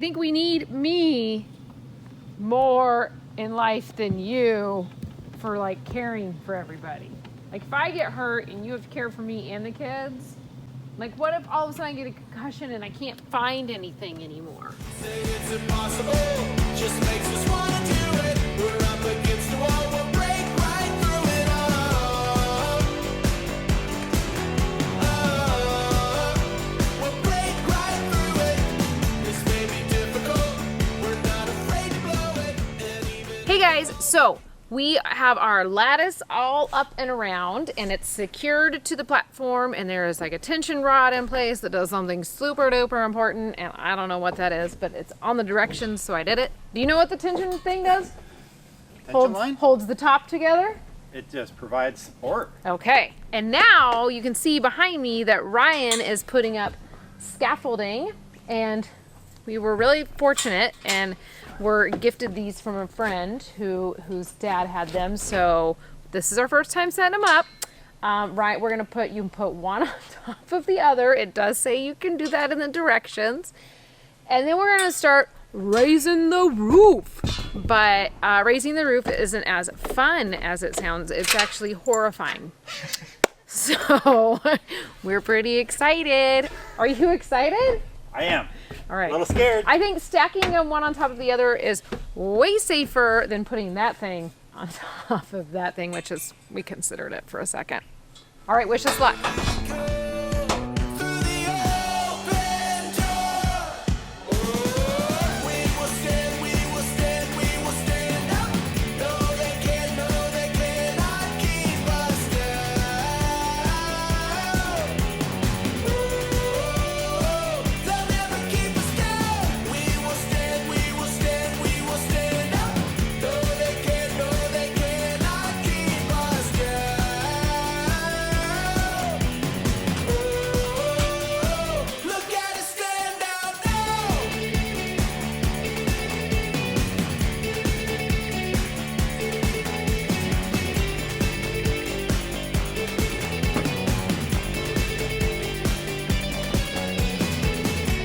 think we need me more in life than you for like caring for everybody. Like if I get hurt and you have to care for me and the kids, like what if all of a sudden I get a concussion and I can't find anything anymore? Say it's impossible, just makes us want to do it. We're up against the wall, we'll break right through it all. We'll break right through it. This may be difficult, we're not afraid to blow it. And even Hey guys, so we have our lattice all up and around and it's secured to the platform, and there is like a tension rod in place that does something super duper important, and I don't know what that is, but it's on the directions, so I did it. Do you know what the tension thing does? Tension line? Holds the top together. It just provides support. Okay, and now you can see behind me that Ryan is putting up scaffolding, and we were really fortunate and were gifted these from a friend whose dad had them. So this is our first time setting them up. Right, you can put one on top of the other. It does say you can do that in the directions. And then we're gonna start raising the roof. But raising the roof isn't as fun as it sounds. It's actually horrifying. So we're pretty excited. Are you excited? I am. All right. A little scared. I think stacking them one on top of the other is way safer than putting that thing on top of that thing, which is, we considered it for a second. All right, wish us luck. through the open door. We will stand, we will stand, we will stand up. No, they cannot keep us down. They'll never keep us down. We will stand, we will stand, we will stand up. No, they cannot keep us down. Look at us stand out now.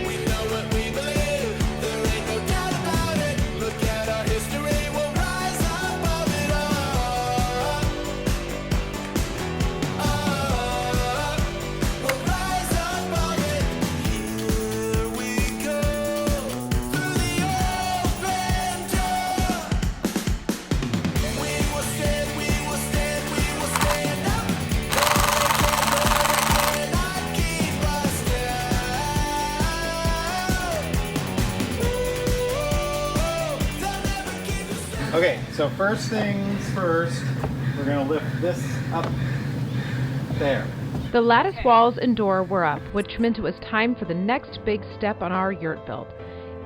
We know what we believe, there ain't no doubt about it. Look at our history, we'll rise above it all. We'll rise above it. Here we go, through the open door. We will stand, we will stand, we will stand up. No, they cannot keep us down. They'll never keep us down. Okay, so first things first, we're gonna lift this up there. The lattice walls and door were up, which meant it was time for the next big step on our yurt build.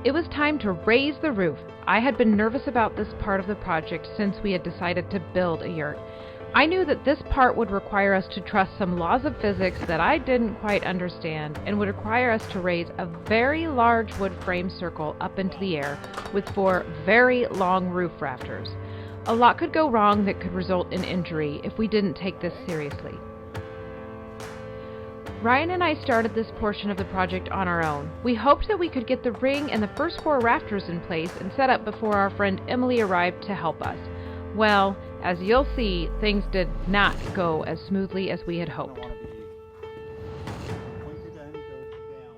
It was time to raise the roof. I had been nervous about this part of the project since we had decided to build a yurt. I knew that this part would require us to trust some laws of physics that I didn't quite understand, and would require us to raise a very large wood frame circle up into the air with 4 very long roof rafters. A lot could go wrong that could result in injury if we didn't take this seriously. Ryan and I started this portion of the project on our own. We hoped that we could get the ring and the first 4 rafters in place and set up before our friend Emily arrived to help us. Well, as you'll see, things did not go as smoothly as we had hoped. Point it down, go down.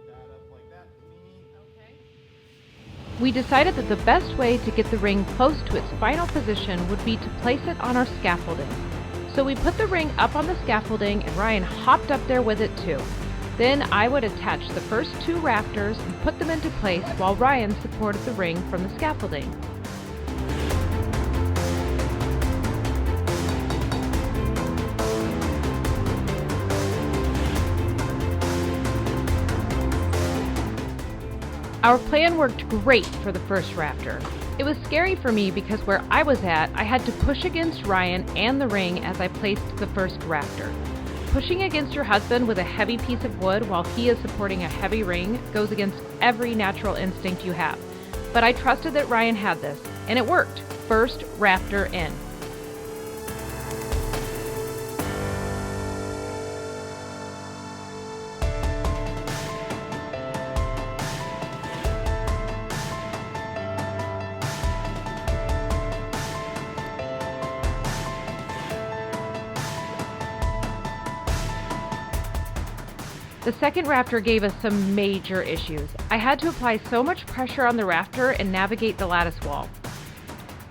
That up like that. We decided that the best way to get the ring close to its final position would be to place it on our scaffolding. So we put the ring up on the scaffolding and Ryan hopped up there with it too. Then I would attach the first 2 rafters and put them into place while Ryan supported the ring from the scaffolding. Our plan worked great for the first rafter. It was scary for me because where I was at, I had to push against Ryan and the ring as I placed the first rafter. Pushing against your husband with a heavy piece of wood while he is supporting a heavy ring goes against every natural instinct you have. But I trusted that Ryan had this, and it worked. First rafter in. The second rafter gave us some major issues. I had to apply so much pressure on the rafter and navigate the lattice wall.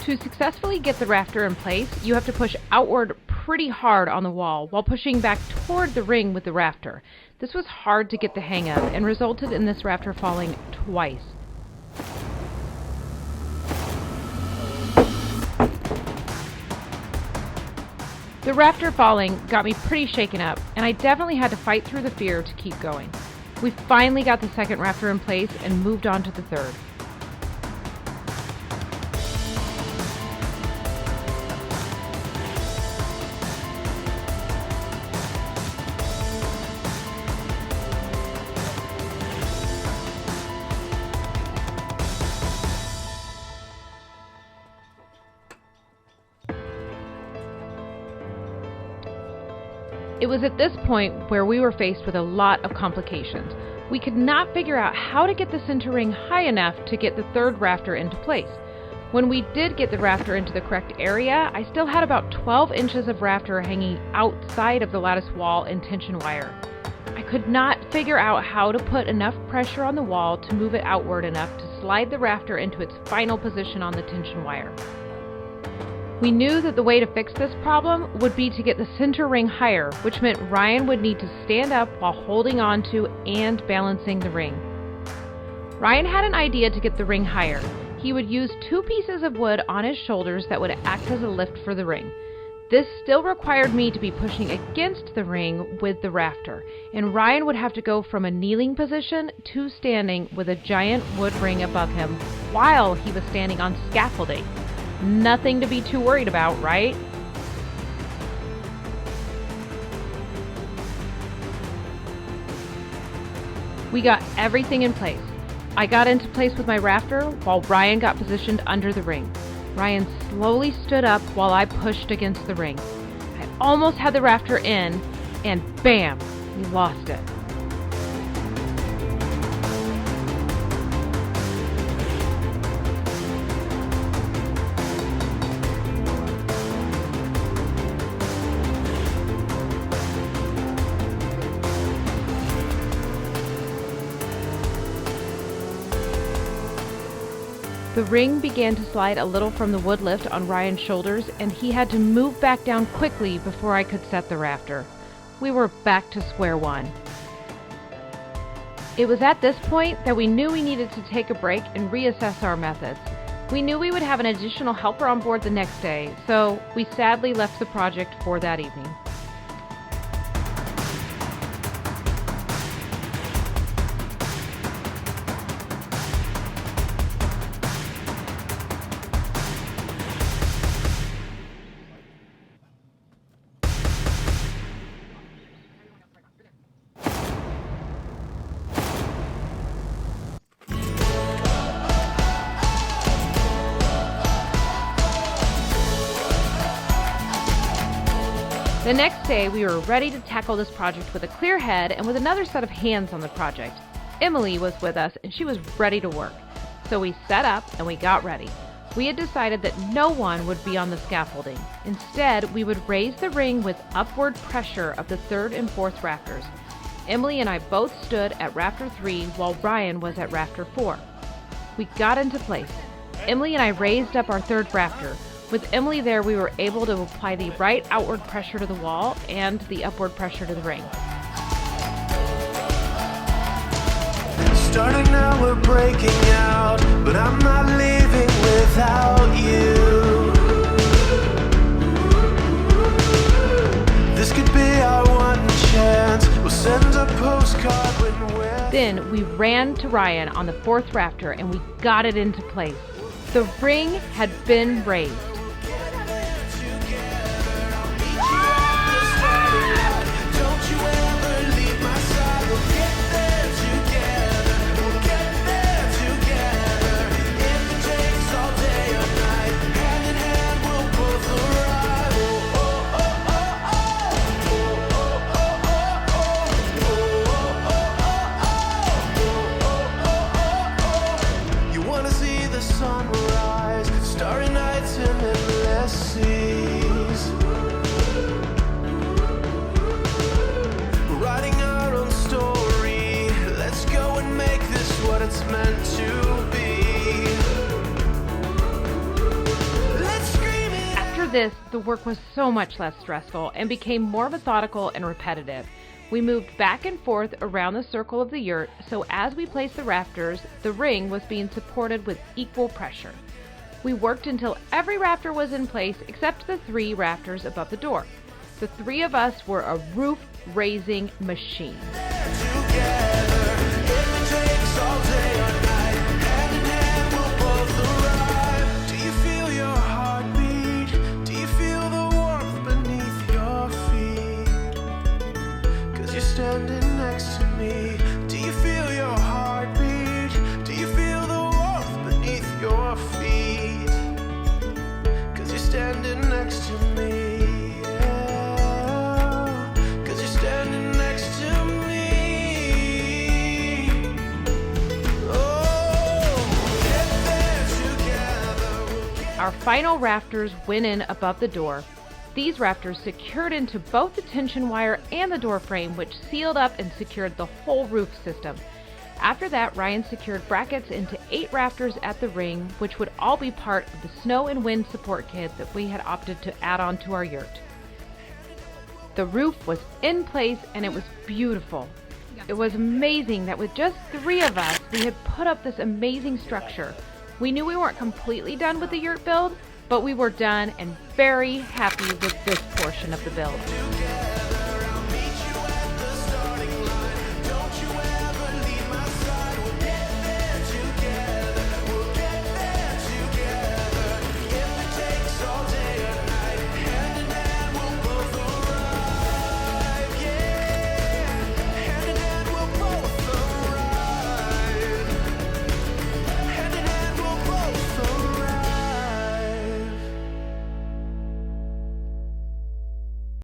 To successfully get the rafter in place, you have to push outward pretty hard on the wall while pushing back toward the ring with the rafter. This was hard to get the hang of and resulted in this rafter falling twice. The rafter falling got me pretty shaken up, and I definitely had to fight through the fear to keep going. We finally got the second rafter in place and moved on to the third. It was at this point where we were faced with a lot of complications. We could not figure out how to get the center ring high enough to get the third rafter into place. When we did get the rafter into the correct area, I still had about 12 inches of rafter hanging outside of the lattice wall and tension wire. I could not figure out how to put enough pressure on the wall to move it outward enough to slide the rafter into its final position on the tension wire. We knew that the way to fix this problem would be to get the center ring higher, which meant Ryan would need to stand up while holding onto and balancing the ring. Ryan had an idea to get the ring higher. He would use 2 pieces of wood on his shoulders that would act as a lift for the ring. This still required me to be pushing against the ring with the rafter, and Ryan would have to go from a kneeling position to standing with a giant wood ring above him while he was standing on scaffolding. Nothing to be too worried about, right? We got everything in place. I got into place with my rafter while Ryan got positioned under the ring. Ryan slowly stood up while I pushed against the ring. I almost had the rafter in, and bam, we lost it. The ring began to slide a little from the wood lift on Ryan's shoulders, and he had to move back down quickly before I could set the rafter. We were back to square one. It was at this point that we knew we needed to take a break and reassess our methods. We knew we would have an additional helper on board the next day, so we sadly left the project for that evening. The next day, we were ready to tackle this project with a clear head and with another set of hands on the project. Emily was with us and she was ready to work. So we set up and we got ready. We had decided that no one would be on the scaffolding. Instead, we would raise the ring with upward pressure of the third and fourth rafters. Emily and I both stood at rafter 3 while Ryan was at rafter 4. We got into place. Emily and I raised up our third rafter. With Emily there, we were able to apply the right outward pressure to the wall and the upward pressure to the ring. Starting now, we're breaking out, but I'm not leaving without you. This could be our one chance. We'll send a postcard when we're... Then we ran to Ryan on the fourth rafter and we got it into place. The ring had been raised. Sunrise, starry nights in it's meant to be. Let's scream it. After this, the work was so much less stressful and became more methodical and repetitive. We moved back and forth around the circle of the yurt, so as we placed the rafters, the ring was being supported with equal pressure. We worked until every rafter was in place except the 3 rafters above the door. The 3 of us were a roof-raising machine. Together, if it takes all day or night, hand in hand we'll both arrive. Do you feel your heartbeat? Do you feel the warmth beneath your feet? 'Cause you're standing next to me. Do you feel your heartbeat? Do you feel the warmth beneath your feet? 'Cause you're standing next to me. Our final rafters went in above the door. These rafters secured into both the tension wire and the door frame, which sealed up and secured the whole roof system. After that, Ryan secured brackets into 8 rafters at the ring, which would all be part of the snow and wind support kit that we had opted to add on to our yurt. The roof was in place and it was beautiful. It was amazing that with just 3 of us, we had put up this amazing structure. We knew we weren't completely done with the yurt build, but we were done and very happy with this portion of the build.